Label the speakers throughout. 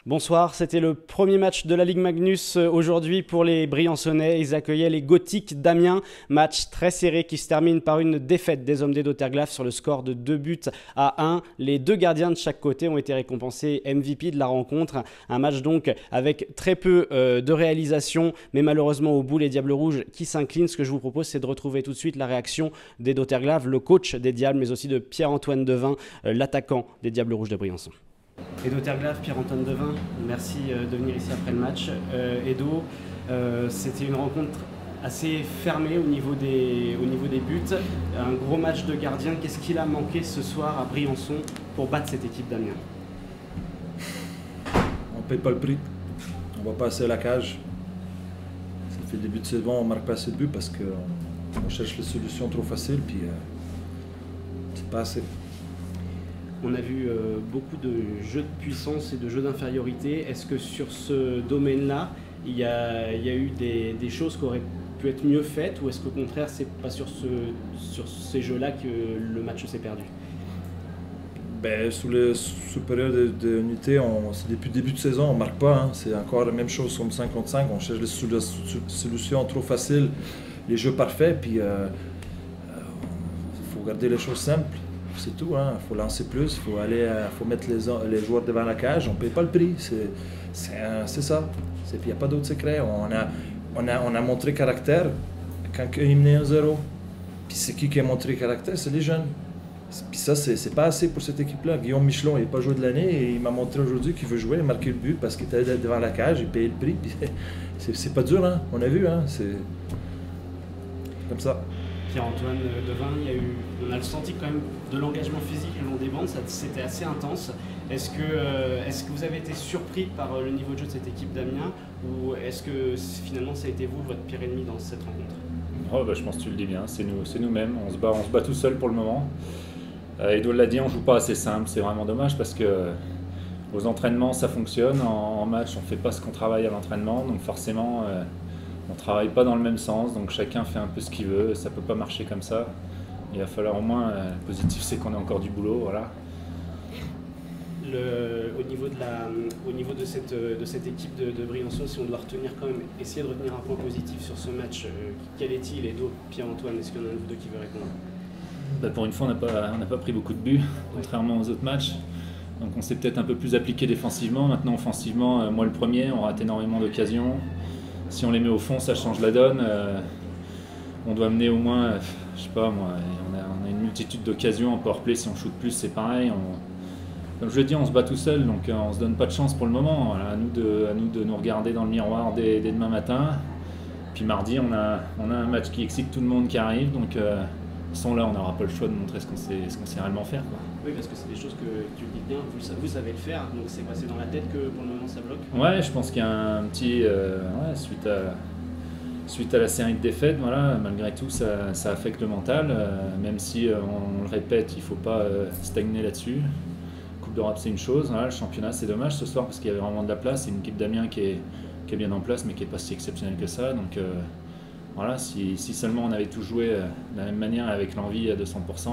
Speaker 1: Bonsoir, c'était le premier match de la Ligue Magnus aujourd'hui pour les Briançonnais. Ils accueillaient les Gothiques d'Amiens. Match très serré qui se termine par une défaite des hommes des d'Auterglav sur le score de 2-1. Les deux gardiens de chaque côté ont été récompensés MVP de la rencontre. Un match donc avec très peu de réalisation, mais malheureusement au bout les Diables Rouges qui s'inclinent. Ce que je vous propose, c'est de retrouver tout de suite la réaction des d'Auterglav, le coach des Diables, mais aussi de Pierre-Antoine Devin, l'attaquant des Diables Rouges de Briançon. Edo Terglav, Pierre-Antoine Devin, merci de venir ici après le match. Edo, c'était une rencontre assez fermée au niveau des buts. Un gros match de gardien. Qu'est-ce qu'il a manqué ce soir à Briançon pour battre cette équipe d'Amiens?
Speaker 2: On ne paye pas le prix. On va pas assez à la cage. Ça fait le début de saison, on ne marque pas assez de buts parce qu'on cherche les solutions trop faciles, puis c'est pas assez.
Speaker 1: On a vu beaucoup de jeux de puissance et de jeux d'infériorité. Est-ce que sur ce domaine-là, il y a eu des choses qui auraient pu être mieux faites, ou est-ce qu'au contraire, c'est pas sur ces jeux-là que le match s'est perdu?
Speaker 2: Sous période d'unité, c'est depuis le début de saison, on ne marque pas. Hein. C'est encore la même chose comme 5 contre 5. On cherche les solutions trop faciles, les jeux parfaits, puis il faut garder les choses simples. C'est tout, hein. Il faut lancer plus, faut mettre les joueurs devant la cage, on ne paye pas le prix, c'est ça. Il n'y a pas d'autre secret. On a montré caractère quand il est mené 1-0. Puis c'est qui a montré caractère? C'est les jeunes. Puis ça, c'est pas assez pour cette équipe-là. Guillaume Michelon, il n'a pas joué de l'année et il m'a montré aujourd'hui qu'il veut jouer, marquer le but parce qu'il était devant la cage, il payait le prix. C'est pas dur, hein. On a vu, hein. C'est comme ça.
Speaker 1: Pierre-Antoine Devin, on a le senti quand même de l'engagement physique le long des bandes, c'était assez intense. Est-ce que vous avez été surpris par le niveau de jeu de cette équipe d'Amiens, ou est-ce que finalement ça a été vous, votre pire ennemi dans cette rencontre?
Speaker 3: Je pense que tu le dis bien, c'est nous-mêmes, on se bat tout seul pour le moment. Edo l'a dit, on ne joue pas assez simple, c'est vraiment dommage parce que aux entraînements ça fonctionne, en match on ne fait pas ce qu'on travaille à l'entraînement, donc forcément on ne travaille pas dans le même sens, donc chacun fait un peu ce qu'il veut, ça ne peut pas marcher comme ça. Il va falloir au moins, le positif c'est qu'on a encore du boulot, voilà.
Speaker 1: Au niveau de cette équipe de Briançon, si on doit retenir quand même, essayer de retenir un point positif sur ce match, quel est-il? Et d'autres, Pierre-Antoine, est-ce qu'il y en a un de vous deux qui veut répondre?
Speaker 3: Pour une fois, on n'a pas pris beaucoup de buts, contrairement aux autres matchs. Donc on s'est peut-être un peu plus appliqué défensivement. Maintenant, offensivement, moi le premier, on rate énormément d'occasions. Si on les met au fond, ça change la donne. On doit mener au moins, je sais pas moi, on a une multitude d'occasions en powerplay. Si on shoot plus, c'est pareil. Comme je le dis, on se bat tout seul, donc on se donne pas de chance pour le moment. Voilà, à nous de nous regarder dans le miroir dès demain matin. Puis mardi, on a un match qui excite tout le monde qui arrive, donc sans là, on n'aura pas le choix de montrer ce qu'on sait réellement faire, quoi.
Speaker 1: Oui, parce que c'est des choses que tu dis bien, vous savez le faire, donc c'est passé dans la tête que pour le moment ça bloque?
Speaker 3: Ouais, je pense qu'il y a un petit... suite à la série de défaites, voilà, malgré tout, ça affecte le mental, même si on le répète, il ne faut pas stagner là-dessus. Coupe d'Europe, c'est une chose, voilà, le championnat, c'est dommage ce soir parce qu'il y avait vraiment de la place. C'est une équipe d'Amiens qui est bien en place, mais qui n'est pas si exceptionnelle que ça. Donc voilà, si seulement on avait tout joué de la même manière avec l'envie à 200%,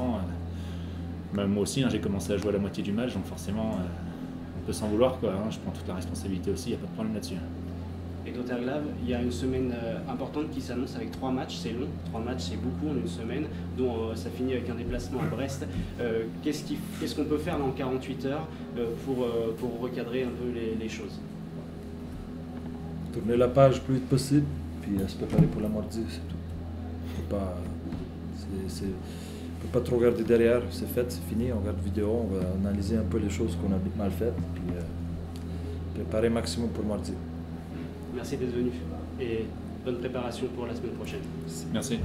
Speaker 3: moi aussi, hein, j'ai commencé à jouer à la moitié du match, donc forcément, on peut s'en vouloir, quoi, hein, je prends toute la responsabilité aussi, il n'y a pas de problème là-dessus.
Speaker 1: Et d'Auterglav, il y a une semaine importante qui s'annonce avec 3 matchs, c'est long, 3 matchs c'est beaucoup en une semaine, dont ça finit avec un déplacement à Brest. Qu'est-ce qu'on peut faire dans 48 heures pour recadrer un peu les choses?
Speaker 2: Tourner la page le plus vite possible, puis se préparer pour la mardi, c'est tout. On ne peut pas trop regarder derrière, c'est fait, c'est fini, on regarde vidéo, on va analyser un peu les choses qu'on a mal faites, puis préparer maximum pour mardi.
Speaker 1: Merci d'être venu et bonne préparation pour la semaine prochaine.
Speaker 3: Merci.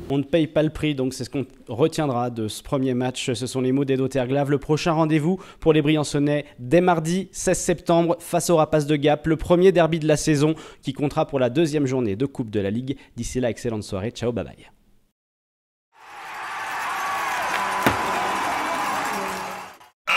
Speaker 1: On ne paye pas le prix, donc c'est ce qu'on retiendra de ce premier match. Ce sont les mots d'Edo Terglav. Le prochain rendez-vous pour les Briançonnais dès mardi 16 septembre face au Rapaces de Gap. Le premier derby de la saison qui comptera pour la 2e journée de Coupe de la Ligue. D'ici là, excellente soirée. Ciao, bye bye.